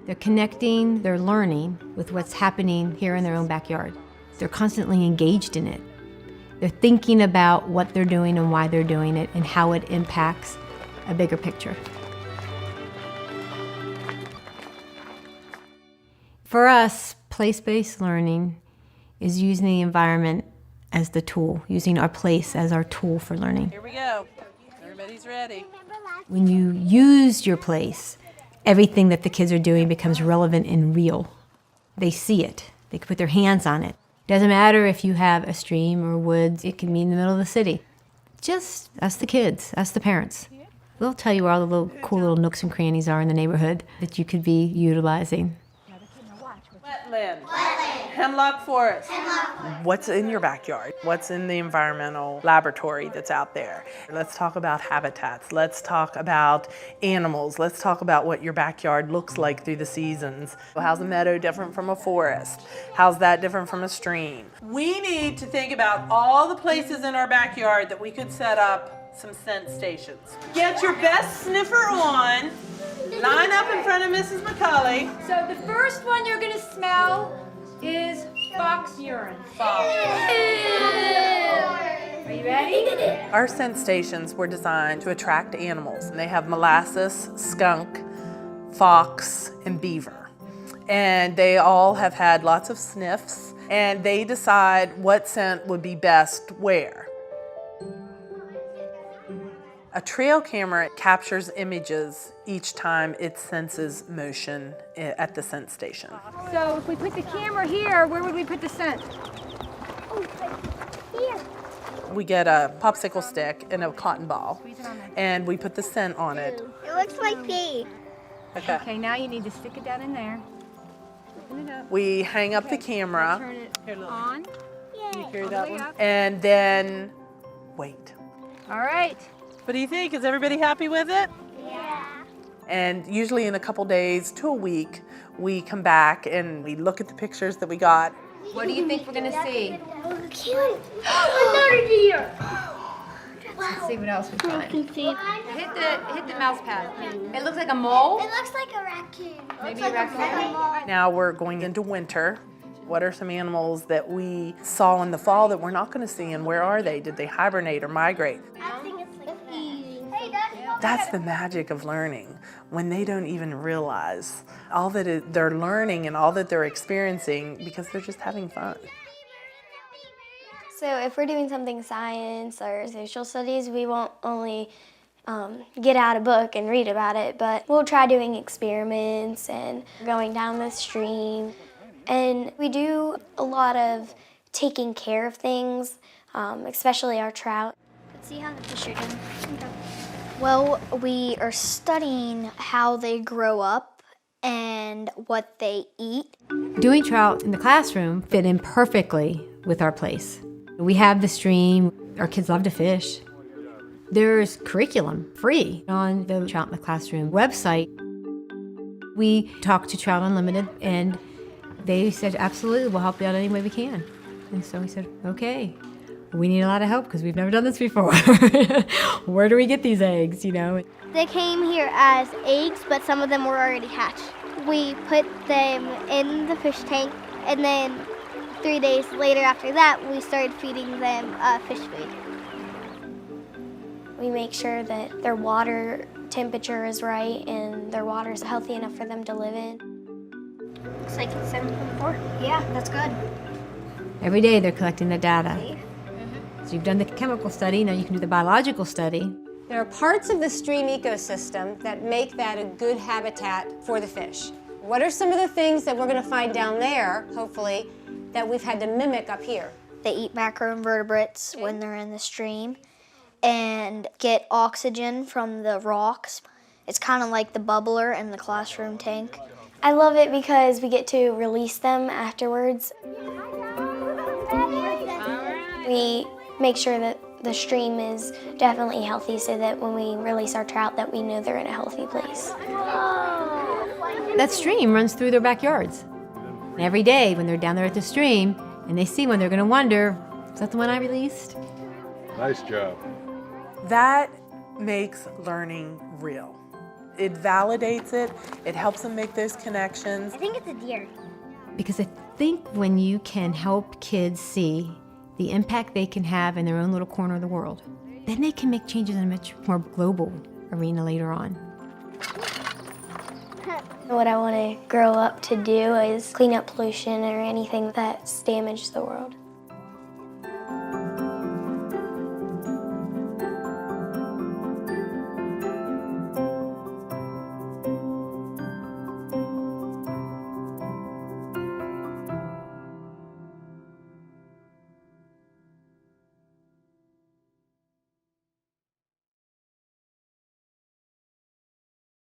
They're connecting their learning with what's happening here in their own backyard. They're constantly engaged in it. They're thinking about what they're doing and why they're doing it and how it impacts a bigger picture. For us, place-based learning is using the environment as the tool, using our place as our tool for learning. Here we go. Everybody's ready. When you use your place, everything that the kids are doing becomes relevant and real. They see it. They can put their hands on it. Doesn't matter if you have a stream or woods. It can be in the middle of the city. Just ask the kids, ask the parents. They'll tell you where all the little cool little nooks and crannies are in the neighborhood that you could be utilizing. Wetland. Hemlock forest. What's in your backyard? What's in the environmental laboratory that's out there? Let's talk about habitats. Let's talk about animals. Let's talk about what your backyard looks like through the seasons. How's a meadow different from a forest? How's that different from a stream? We need to think about all the places in our backyard that we could set up some scent stations. Get your best sniffer on. Line up in front of Mrs. McCulley. So the first one you're gonna smell is fox urine. Fox. Are you ready? Our scent stations were designed to attract animals. They have molasses, skunk, fox, and beaver. And they all have had lots of sniffs, and they decide what scent would be best where. A trail camera captures images each time it senses motion at the scent station. So if we put the camera here, where would we put the scent? Here. We get a popsicle stick and a cotton ball, and we put the scent on it. It looks like pee. Okay. Okay, now you need to stick it down in there. Open it up. We hang up the camera, Turn it on. Yay. hear All that the way one? up. And then wait. All right. What do you think? Is everybody happy with it? Yeah. And usually in a couple days to a week, we come back and we look at the pictures that we got. What do you think we're gonna see? Oh, cute. Another deer. Let's see what else we find. Can see. Hit the mouse pad. It looks like a mole. It looks like a raccoon. Maybe a raccoon. Now we're going into winter. What are some animals that we saw in the fall that we're not going to see, and where are they? Did they hibernate or migrate? I think it's like hey, Dad. That's the magic of learning, when they don't even realize all that they're learning and all that they're experiencing because they're just having fun. So if we're doing something science or social studies, we won't only get out a book and read about it, but we'll try doing experiments and going down the stream. And we do a lot of taking care of things, especially our trout. Let's see how the fish are doing. Well, we are studying how they grow up and what they eat. Doing trout in the classroom fit in perfectly with our place. We have the stream. Our kids love to fish. There's curriculum free on the Trout in the Classroom website. We talked to Trout Unlimited, and they said, absolutely, we'll help you out any way we can. And so we said, okay, we need a lot of help because we've never done this before. Where do we get these eggs, you know? They came here as eggs, but some of them were already hatched. We put them in the fish tank, and then 3 days later after that, we started feeding them fish food. We make sure that their water temperature is right and their water is healthy enough for them to live in. Looks like it's 7.4. Yeah, that's good. Every day they're collecting the data. So you've done the chemical study, now you can do the biological study. There are parts of the stream ecosystem that make that a good habitat for the fish. What are some of the things that we're going to find down there, hopefully, that we've had to mimic up here? They eat macroinvertebrates when they're in the stream and get oxygen from the rocks. It's kind of like the bubbler in the classroom tank. I love it because we get to release them afterwards. We make sure that the stream is definitely healthy so that when we release our trout that we know they're in a healthy place. That stream runs through their backyards. And every day when they're down there at the stream and they see one, they're going to wonder, is that the one I released? Nice job. That makes learning real. It validates it. It helps them make those connections. I think it's a deer. Because I think when you can help kids see the impact they can have in their own little corner of the world, then they can make changes in a much more global arena later on. What I want to grow up to do is clean up pollution or anything that's damaged the world.